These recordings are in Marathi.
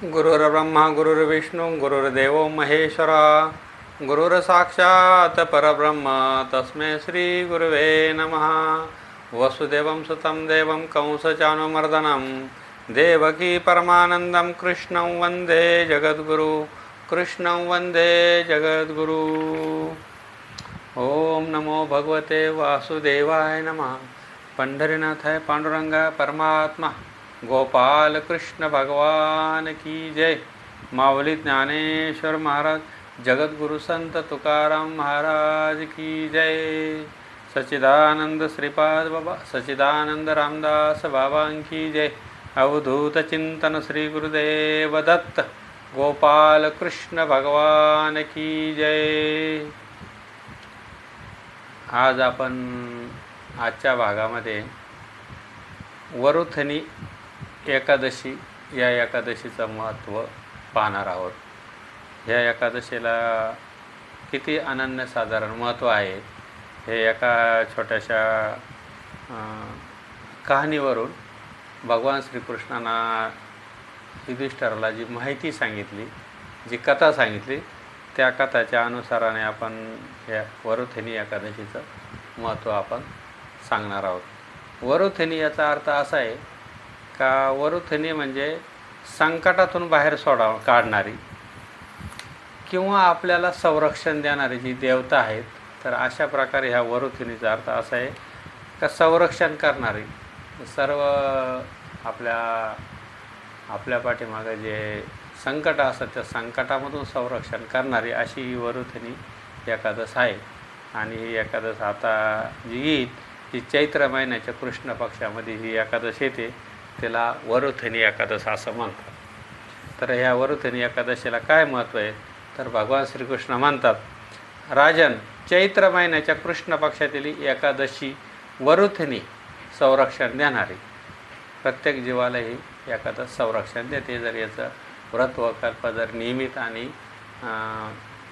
गुरुर्ब्रह्मा गुरुर्विष्णू गुरुर्देवो महेश्वरा गुरुर्साक्षात् परब्रह्म तस्मै श्री गुरुवे नमः। वसुदेवं सुतं देवं कंसचाणूरमर्दनं देवकी परमानन्दं कृष्णं वन्दे जगद्गुरु कृष्णं वन्दे जगद्गुरु। ओम नमो भगवते वासुदेवाय नमः। पंढरीनाथाय पांडुरंगा परमात्मा गोपाल कृष्ण भगवान की जय। माऊली ज्ञानेश्वर महाराज जगद्गुरु संत तुकाराम महाराज की जय। सच्चिदानंद श्रीपाद बाबा सच्चिदानंद रामदास बाबा की जय। अवधूत चिंतन श्री गुरुदेव दत्त गोपाल कृष्ण भगवान की जय। आज आपण आजच्या भागामध्ये वरुथनी एकादशी या एकादशीचं महत्त्व पाहणार आहोत। ह्या एकादशीला किती अनन्यसाधारण महत्त्व आहे हे एका छोट्याशा कहाणीवरून भगवान श्रीकृष्णांना युधिष्ठिराला जी माहिती सांगितली, जी कथा सांगितली, त्या कथाच्या अनुसाराने आपण या वरुथनी एकादशीचं महत्त्व आपण सांगणार आहोत। वरुथनी याचा अर्थ असा आहे का वरुथनी म्हणजे संकटातून बाहेर काढणारी किंवा आपल्याला संरक्षण देणारी जी देवता आहेत, तर अशा प्रकारे ह्या वरुथनीचा अर्थ असा आहे का संरक्षण करणारी सर्व आपल्या पाठीमागे जे संकट असतात त्या संकटामधून संरक्षण करणारी अशी ही वरुथनी एकादश आहे। आणि ही एकादश आता जी येईल ही चैत्र महिन्याच्या कृष्ण पक्षामध्ये ही एकादश येते, त्याला वरुथनी एकादश असं म्हणतात। तर ह्या वरुथनी एकादशीला काय महत्त्व आहे तर भगवान श्रीकृष्ण म्हणतात, राजन, चैत्र महिन्याच्या कृष्ण पक्षातील एकादशी वरुथनी संरक्षण देणारी प्रत्येक जीवाला ही एकादश संरक्षण देते। जर याचं व्रत व कल्प जर नियमित आणि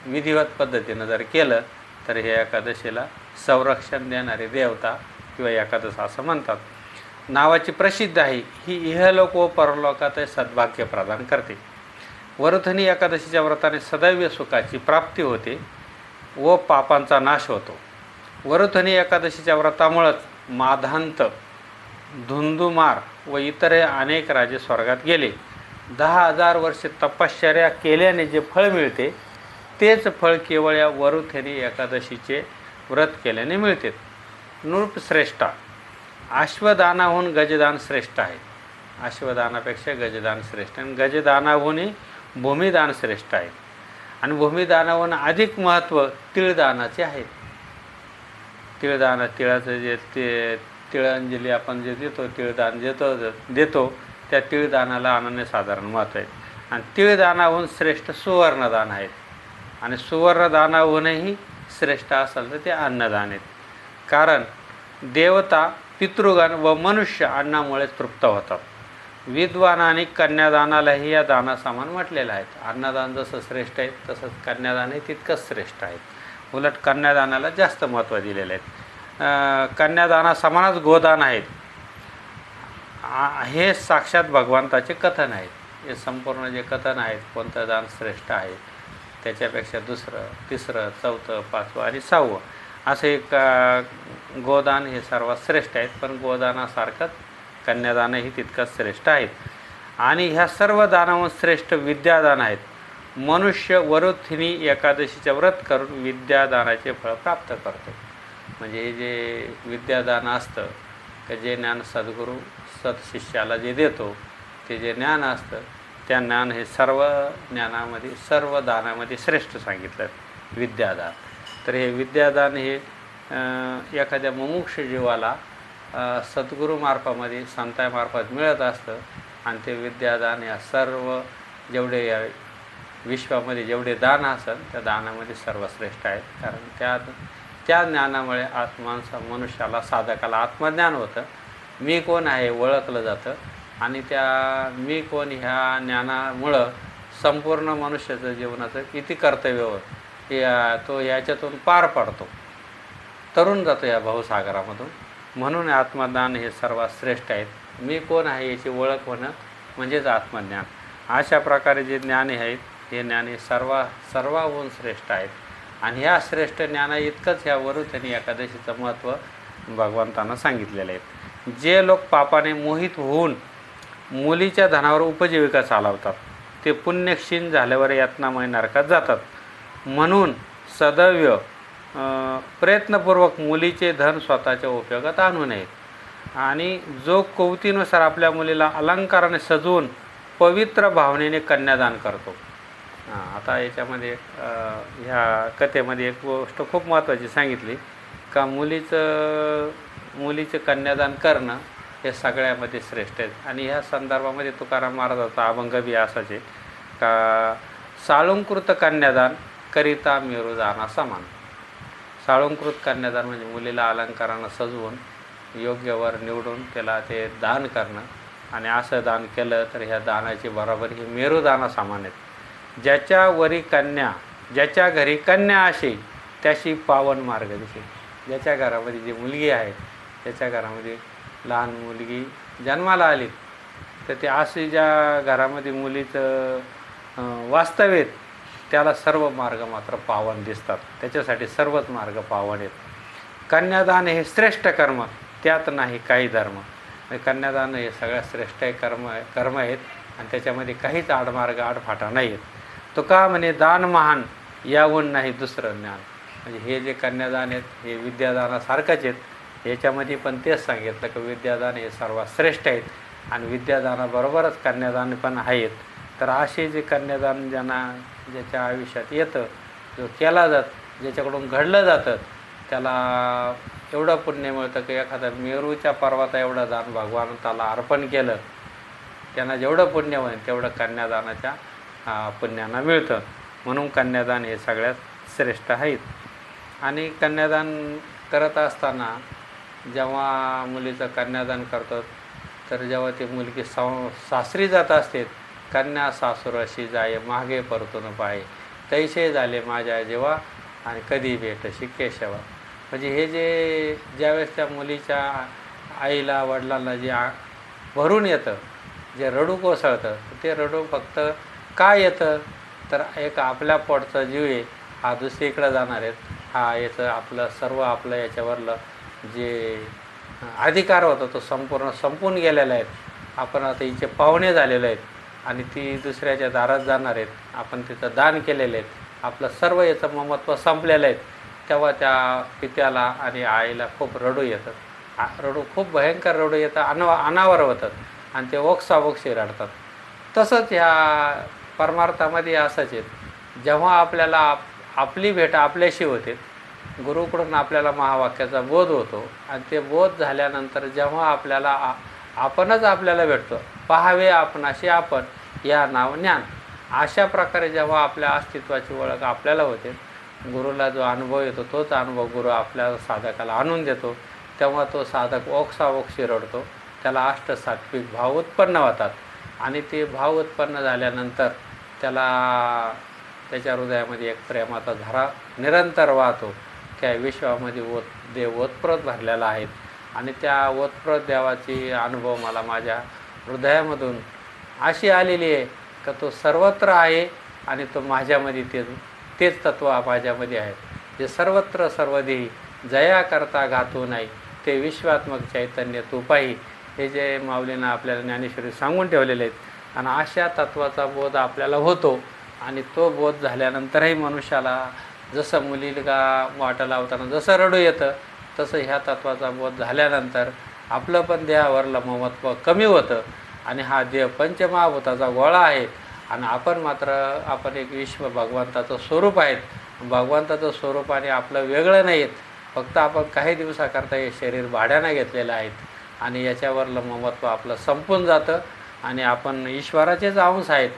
विधिवत पद्धतीनं जर केलं तर हे एकादशीला संरक्षण देणारी देवता किंवा एकादश असं म्हणतात। नावाची प्रसिद्ध आहे, ही इहलोक व परलोकात सद्भाग्य प्रदान करते। वरुथनी एकादशीच्या व्रताने सदैव सुखाची प्राप्ती होते व पापांचा नाश होतो। वरुथनी एकादशीच्या व्रतामुळेच माधांत, धुंदुमार व इतर अनेक राजे स्वर्गात गेले। 10,000 वर्षे तपश्चर्या केल्याने जे फळ मिळते तेच फळ केवळ या वरुथनी एकादशीचे व्रत केल्याने मिळते। नृपश्रेष्ठा, अश्वदानाहून गजदान श्रेष्ठ आहे। अश्वदानापेक्षा गजदान श्रेष्ठ आणि गजदानाहूनही भूमिदान श्रेष्ठ आहे। आणि भूमिदानाहून अधिक महत्त्व तिळदानाचे आहे। तिळाचं जे तिळांजली आपण जे देतो, तिळदान देतो त्या तिळदानाला अनन्यसाधारण महत्त्व आहे। आणि तिळदानाहून श्रेष्ठ सुवर्णदान आहेत। आणि सुवर्णदानाहूनही श्रेष्ठ असेल तर ते अन्नदान आहेत। कारण देवता, पितृगण व मनुष्य अन्नामुळे तृप्त होतात। विद्वान आणि कन्यादानालाही या दानासमान म्हटलेलं आहे। अन्नदान जसं श्रेष्ठ आहे तसंच कन्यादानही तितकंच श्रेष्ठ आहे। उलट कन्यादानाला जास्त महत्त्व दिलेलं आहे। कन्यादानासमानच गोदान आहेत। हे साक्षात भगवंताचे कथन आहेत। हे संपूर्ण जे कथन आहेत, कोणतं दान श्रेष्ठ आहे त्याच्यापेक्षा दुसरं, तिसरं, चौथं, पाचवं आणि सहावं असं एक गोदान हे सर्वात श्रेष्ठ आहेत। पण गोदानासारखंच कन्यादानही तितकंच श्रेष्ठ आहेत। आणि ह्या सर्व दानाहून श्रेष्ठ विद्यादान आहेत। मनुष्य वरुथनी एकादशीचे व्रत करून विद्यादानाचे फळ प्राप्त करतो। म्हणजे हे जे विद्यादान असतं की जे ज्ञान सद्गुरू सत्शिष्याला जे देतो ते जे ज्ञान असतं त्या ज्ञान हे सर्व ज्ञानामध्ये, सर्व दानामध्ये श्रेष्ठ सांगितलं विद्यादान। तर हे विद्यादान हे एखाद्या मुमुक्ष जीवाला सद्गुरूमार्फामध्ये, संतांमार्फत मिळत असतं। आणि ते विद्यादान या सर्व जेवढे या विश्वामध्ये जेवढे दान असेल त्या दानामध्ये सर्वश्रेष्ठ आहेत। कारण त्या ज्ञानामुळे मनुष्याला, साधकाला आत्मज्ञान होतं। मी कोण आहे ओळखलं जातं। आणि त्या मी कोण ह्या ज्ञानामुळं संपूर्ण मनुष्याचं जीवनाचं किती कर्तव्य होतं तो याच्यातून पार पडतो, तरुण जातो या भावसागरामधून। म्हणून आत्मज्ञान हे सर्वात श्रेष्ठ आहेत। मी कोण आहे याची ओळख होणं म्हणजेच आत्मज्ञान। अशा प्रकारे जे ज्ञानी आहेत हे ज्ञानी सर्वाहून श्रेष्ठ आहेत. आणि ह्या श्रेष्ठ ज्ञाना इतकंच ह्या वरुथनी एकादशीचं महत्त्व भगवंतानं सांगितलेलं आहे. जे लोक पापाने मोहित होऊन मुलीच्या धनावर उपजीविका चालवतात ते पुण्यक्षीण झाल्यावर यातनामय नरकात जातात. म्हणून सदैव प्रयत्नपूर्वक मुलीचे धन स्वतःच्या उपयोगात आणू नये. आणि जो कवतीनुसार आपल्या मुलीला अलंकाराने सजवून पवित्र भावनेने कन्यादान करतो. आता याच्यामध्ये ह्या कथेमध्ये एक गोष्ट खूप महत्त्वाची सांगितली का मुलीचं कन्यादान करणं हे सगळ्यामध्ये श्रेष्ठ आहे. आणि ह्या संदर्भामध्ये तुकाराम महाराजाचा अभंग बी असाच आहे का साळुंकृत कन्यादान करिता मेरुदाना समान. साळुंकृत कन्यादान म्हणजे मुलीला अलंकारानं सजवून योग्य वर निवडून त्याला ते दान करणं. आणि असं दान केलं तर ह्या दानाची बरोबरी ही मेरुदाना समान आहेत. ज्याच्या घरी कन्या असेल त्याशी पावन मार्ग दिसेल. ज्याच्या घरामध्ये जी मुलगी आहे त्याच्या घरामध्ये लहान मुलगी जन्माला आली तर ते अशी ज्या घरामध्ये मुलीचं वास्तव्य त्याला सर्व मार्ग मात्र पावन दिसतात. त्याच्यासाठी सर्वच मार्ग पावन आहेत. कन्यादान हे श्रेष्ठ कर्म, त्यात नाही काही धर्म. कन्यादान हे सगळ्यात श्रेष्ठ कर्म आहेत आणि त्याच्यामध्ये काहीच आडमार्ग आडफाटा नाही आहेत. तो का म्हणे दान महान याहून नाही दुसरं ज्ञान. म्हणजे हे जे कन्यादान आहेत हे विद्यादानासारखंच आहेत. याच्यामध्ये पण तेच सांगितलं की विद्यादान हे सर्वात श्रेष्ठ आहेत आणि विद्यादानाबरोबरच कन्यादान पण आहेत. तर असे जे कन्यादान ज्याच्या आयुष्यात येतं, जो केला ज्याच्याकडून घडलं जातं त्याला एवढं पुण्य मिळतं की एखादा मेरूच्या पर्वता एवढं दान भगवंताला अर्पण केलं त्यांना जेवढं पुण्य होईल तेवढं कन्यादानाच्या पुण्यानं मिळतं. म्हणून कन्यादान हे सगळ्यात श्रेष्ठ आहेत. आणि कन्यादान करत असताना जेव्हा मुलीचं कन्यादान करतो तर जेव्हा ती मुलगी सासरी जात असते कन्या सासुरशी जाये मागे परतून पाहे तैसे झाले माझ्या जेव्हा आणि कधी भेटशी केशवा. म्हणजे हे जे ज्यावेळेस त्या मुलीच्या आईला वडिलांना जे भरून येतं, जे रडू कोसळतं ते रडू फक्त काय येतं तर एक आपल्या पोटचा जीव आहे हा दुसरीकडे जाणार आहेत, हा याचं आपलं याच्यावरलं जे अधिकार होता तो संपून गेलेला आहे. आपण आता हिचे पाहुणे झालेले आहेत आणि ती दुसऱ्याच्या दारात जाणार आहेत. आपण तिथं दान केलेलं आहे, आपलं सर्व याचं ममत्व संपलेलं आहे. तेव्हा त्या पित्याला आणि आईला खूप रडू येतं. खूप भयंकर रडू येतं, अनावर होतात आणि ते ओक्साबोक्षी रडतात. तसंच ह्या परमार्थामध्ये असंच आहे. जेव्हा आपल्याला आपली भेट आपल्याशी होते, गुरुकडून आपल्याला महावाक्याचा बोध होतो आणि ते बोध झाल्यानंतर जेव्हा आपणच आपल्याला भेटतो, पाहावे आपणाशी आपण या नाव ज्ञान. अशा प्रकारे जेव्हा आपल्या अस्तित्वाची ओळख आपल्याला होते, गुरुला जो अनुभव येतो तोच अनुभव गुरु आपल्या साधकाला आणून देतो. तेव्हा तो साधक ओक्साबोक्षी रडतो, त्याला अष्टसात्विक भाव उत्पन्न होतात आणि ते भाव उत्पन्न झाल्यानंतर त्याच्या हृदयामध्ये एक प्रेमाचा धारा निरंतर वाहतो. त्या विश्वामध्ये देव ओतप्रोत भरलेला आहे आणि त्या ओतप्रोत देवाची अनुभव मला माझ्या हृदयामधून अशी आलेली आहे का तो सर्वत्र आहे आणि तो माझ्यामध्ये तेच तत्व माझ्यामध्ये आहे. जे सर्वत्र सर्वधी जया करता घातू नाही ते विश्वात्मक चैतन्य तू पाही. हे जे माऊलीनं आपल्याला ज्ञानेश्वरी सांगून ठेवलेले आहेत आणि अशा तत्वाचा बोध आपल्याला होतो. आणि तो बोध झाल्यानंतरही मनुष्याला जसं मुलीला वाटा लावताना जसं रडू येतं तसं ह्या तत्वाचा बोध झाल्यानंतर आपलं पण देहावरलं ममत्व कमी होतं आणि हा देह पंचमहाभूताचा गोळा आहे आणि आपण एक विश्व भगवंताचं स्वरूप आहेत. भगवंताचं स्वरूपाने आपलं वेगळं नाही आहेत, फक्त आपण काही दिवसाकरता हे शरीर भाड्यानं घेतलेलं आहेत आणि याच्यावरलं ममत्व आपलं संपून जातं आणि आपण ईश्वराचेच अंश आहेत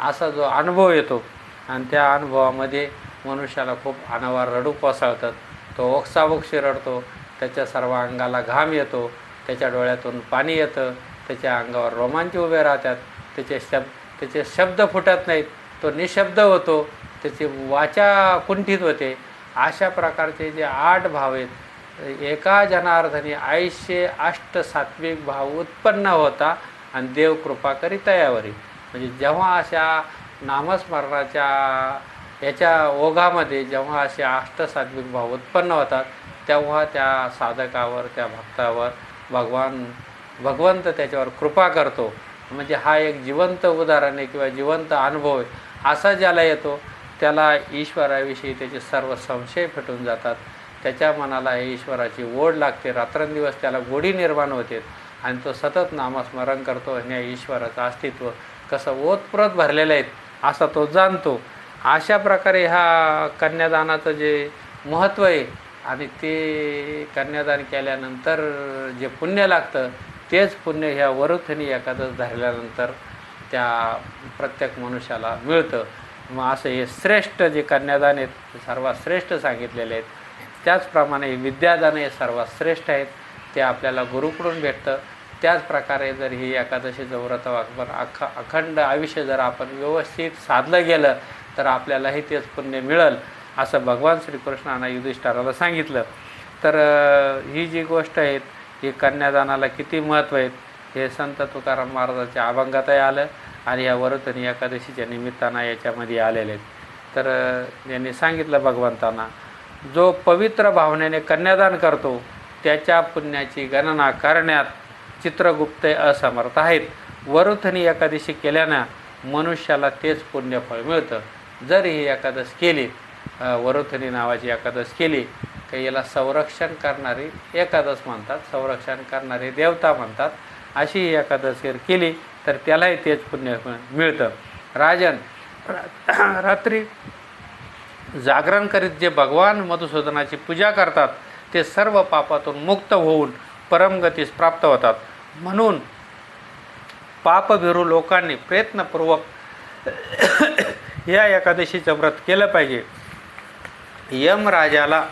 असा जो अनुभव येतो आणि त्या अनुभवामध्ये मनुष्याला खूप अनावर रडू कोसळतात. तो ओक्साबोक्षी रडतो, त्याच्या सर्व अंगाला घाम येतो, त्याच्या डोळ्यातून पाणी येतं, त्याच्या अंगावर रोमांच उभे राहतात, त्याचे शब्द फुटत नाहीत, तो निशब्द होतो, त्याची वाचा कुंठित होते. अशा प्रकारचे जे 8 भाव आहेत एका जनार्दनी 808 सात्विक भाव उत्पन्न होता आणि देव कृपा करी तयावरी. म्हणजे जेव्हा अशा नामस्मरणाच्या याच्या ओघामध्ये जेव्हा असे अष्टसात्विक भाव उत्पन्न होतात, तेव्हा त्या साधकावर, त्या भक्तावर भगवंत त्याच्यावर कृपा करतो. म्हणजे हा एक जिवंत उदाहरण आहे किंवा जिवंत अनुभव आहे. असा ज्याला येतो त्याला ईश्वराविषयी त्याचे सर्व संशय फिटून जातात. त्याच्या मनाला हे ईश्वराची ओढ लागते, रात्रंदिवस त्याला गोडी निर्माण होते आणि तो सतत नामस्मरण करतो आणि या ईश्वराचं अस्तित्व कसं ओतप्रोत भरलेलं आहे असा तो जाणतो. अशा प्रकारे ह्या कन्यादानाचं जे महत्त्व आहे आणि ते कन्यादान केल्यानंतर जे पुण्य लागतं तेच पुण्य ह्या वरुथनी एकादश धरल्यानंतर त्या प्रत्येक मनुष्याला मिळतं. मग असं हे श्रेष्ठ जे कन्यादान आहेत ते सर्वात श्रेष्ठ सांगितलेले आहेत. त्याचप्रमाणे हे विद्यादान हे सर्वात श्रेष्ठ आहेत, ते आपल्याला गुरुकडून भेटतं. त्याचप्रकारे जर ही एकादशीचं व्रत आपण अखंड आयुष्य जर आपण व्यवस्थित साधलं गेलं तर आपल्यालाही तेच पुण्य मिळेल असं भगवान श्रीकृष्णानं युधिष्ठिराला सांगितलं. तर ही जी गोष्ट आहे ही कन्यादानाला किती महत्त्व आहे हे संत तुकाराम महाराजांच्या अभंगातही आलं आणि या वरुथनी एकादशीच्या निमित्तानं याच्यामध्ये आलेले आहेत. तर यांनी सांगितलं भगवंतांना, जो पवित्र भावनेने कन्यादान करतो त्याच्या पुण्याची गणना करण्यात चित्रगुप्त असमर्थ आहेत. वरुथनी एकादशी केल्यानं मनुष्याला तेच पुण्यफळ मिळतं. जर ही एकादश केली, वरुथनी नावाची एकादश केली तर याला संरक्षण करणारी एकादश म्हणतात, संरक्षण करणारी देवता म्हणतात. अशी ही एकादश जर केली तर त्यालाही तेच पुण्य मिळतं. राजन, रात्री जागरण करीत जे भगवान मधुसूदनाची पूजा करतात ते सर्व पापातून मुक्त होऊन परमगतीस प्राप्त होतात. म्हणून पापभिरू लोकांनी प्रयत्नपूर्वक या एकादशीचं व्रत केलं पाहिजे. यमराजाला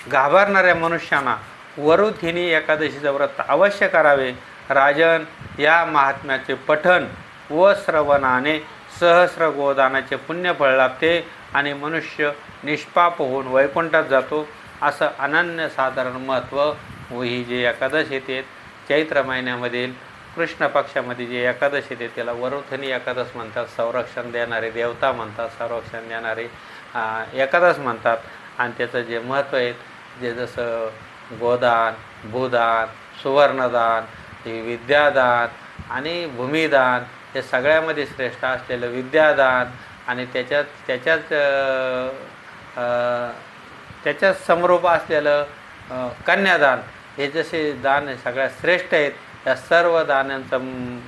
घाबरणाऱ्या मनुष्यांना वरुथनी एकादशीचं व्रत अवश्य करावे. राजन, या महात्म्याचे पठण व श्रवणाने सहस्र गोदानाचे पुण्यफळ लाभते आणि मनुष्य निष्पाप होऊन वैकुंठात जातो. असं अनन्यसाधारण महत्त्व व ही जी एकादश येते चैत्र महिन्यामधील कृष्ण पक्षामध्ये जे एकादश येते त्याला वरुथनी एकादश म्हणतात. संरक्षण देणारे देवता म्हणतात, संरक्षण देणारे एकादश म्हणतात. आणि त्याचं जे महत्त्व आहे जे जसं गोदान, भूदान, सुवर्णदान, विद्यादान आणि भूमिदान हे सगळ्यामध्ये श्रेष्ठ असलेलं विद्यादान आणि त्याच्यात समरूप असलेलं कन्यादान हे जसे दान सगळ्यात श्रेष्ठ आहेत. या सर्व दानांचं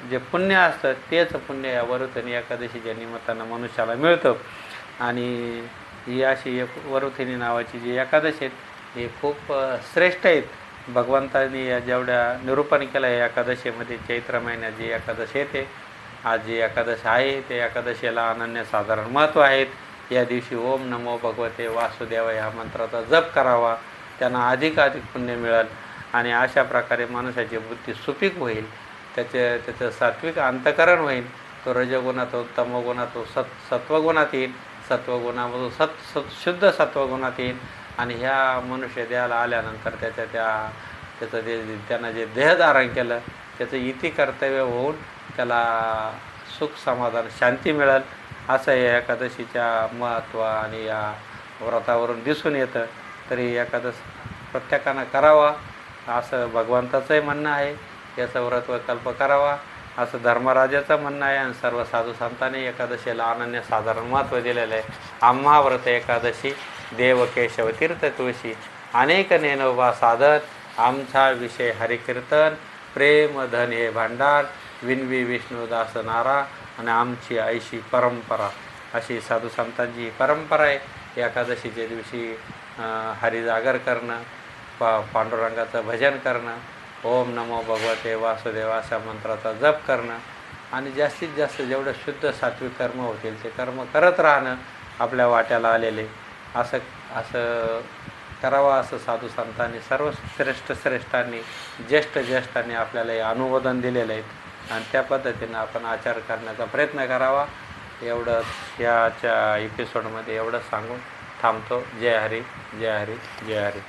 जे पुण्य असतं तेच पुण्य या वरुथनी एकादशीच्या निमित्तानं मनुष्याला मिळतं. आणि ही अशी वरुथनी नावाची जी एकादशी आहेत हे खूप श्रेष्ठ आहेत. भगवंतांनी या जेवढ्या निरूपण केलं या एकादशीमध्ये चैत्र महिन्यात जी एकादशी येते, आज जी एकादशी आहे त्या एकादशीला अनन्यसाधारण महत्त्व आहेत. या दिवशी ओम नमो भगवते वासुदेव ह्या मंत्राचा जप करावा, त्यांना अधिकाधिक पुण्य मिळेल आणि अशा प्रकारे माणसाची बुद्धी सुपीक होईल, त्याचं सात्विक अंतकरण होईल. तो रजगुणातून तमोगुणातून सत्वगुणात येईल, सत्वगुणामधून शुद्ध सत्वगुणात येईल आणि ह्या मनुष्य देहाला आल्यानंतर त्यानं जे देहधारण केलं त्याचं इति कर्तव्य होऊन त्याला सुख समाधान शांती मिळेल. असं या एकादशीच्या महत्त्व आणि या व्रतावरून दिसून येतं. तरी एकादश प्रत्येकानं करावा असं भगवंताचंही म्हणणं आहे. याचं व्रतविकल्प करावा असं धर्मराजाचं म्हणणं आहे आणि सर्व साधू संतांनी एकादशीला अनन्यसाधारण महत्त्व दिलेलं आहे. आम्हा व्रत एकादशी देव केशव तीर्थ तुळशी अनेक नेनोबा साधन आमचा विषय हरिकीर्तन प्रेम धन हे भांडार विनवी विष्णुदास नारा आणि आमची ऐशी परंपरा. अशी साधू संतांची परंपरा आहे. एकादशीच्या दिवशी हरिजागर करणं, पांडुरंगाचं भजन करणं, ओम नमो भगवते वासुदेव अशा मंत्राचा जप करणं आणि जास्तीत जास्त जेवढं शुद्ध सात्विक कर्म होतील ते कर्म करत राहणं आपल्या वाट्याला आलेले. असं करावं असं साधू संतांनी सर्व श्रेष्ठांनी ज्येष्ठांनी आपल्याला हे अनुमोदन दिलेलं आहे आणि त्या पद्धतीनं आपण आचार करण्याचा प्रयत्न करावा. एवढंच याच्या एपिसोडमध्ये एवढंच सांगून थांबतो. जय हरी, जय हरी, जय हरी.